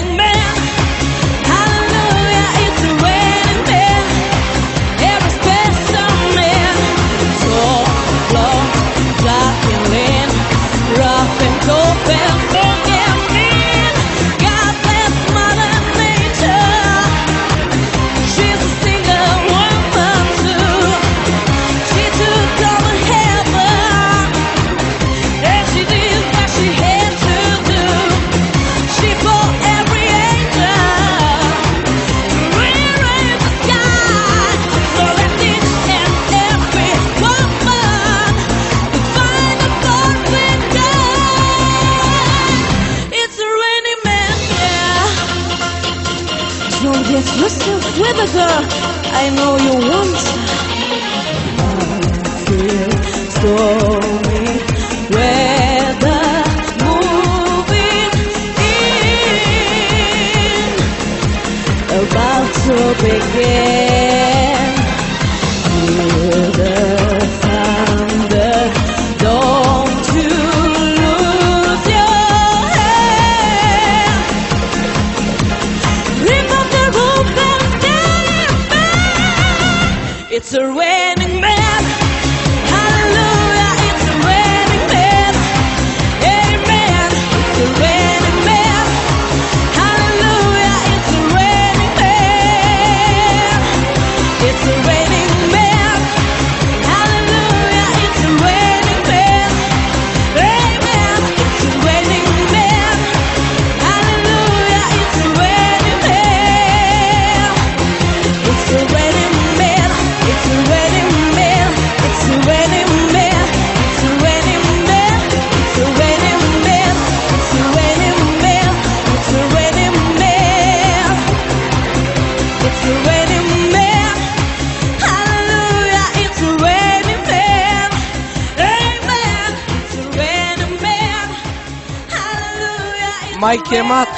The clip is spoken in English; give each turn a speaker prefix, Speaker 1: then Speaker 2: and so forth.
Speaker 1: raining man. Hallelujah, it's a raining man. Every special man. Tall, blonde, dark and lean, rough and tough and strong and mean. God bless Mother Nature. She's a single woman too. She took over heaven, and she did what she had to do. She fought every angel, rearranged the sky, so that each and every woman could find a God with God. It's a raining man, yeah. Don't get yourself with a girl. I know you want her. Feel stormy weather moving in, about to begin. Hear the thunder, don't you lose your head. Rip up the roof and dance. It's a raining man. Hallelujah, it's a raining man. Amen, it's a raining man. Hallelujah, it's a raining man. It's a raining man. Hallelujah, it's a raining man. Amen, it's a raining man. Hallelujah, it's a raining man. It's a raining man. It's a raining man. It's a raining man. It's a raining man. It's a raining man. It's a raining man. It's a raining man. It's a raining man. Hallelujah, it's a raining man. Amen. It's a raining man. Hallelujah.
Speaker 2: Mai chemat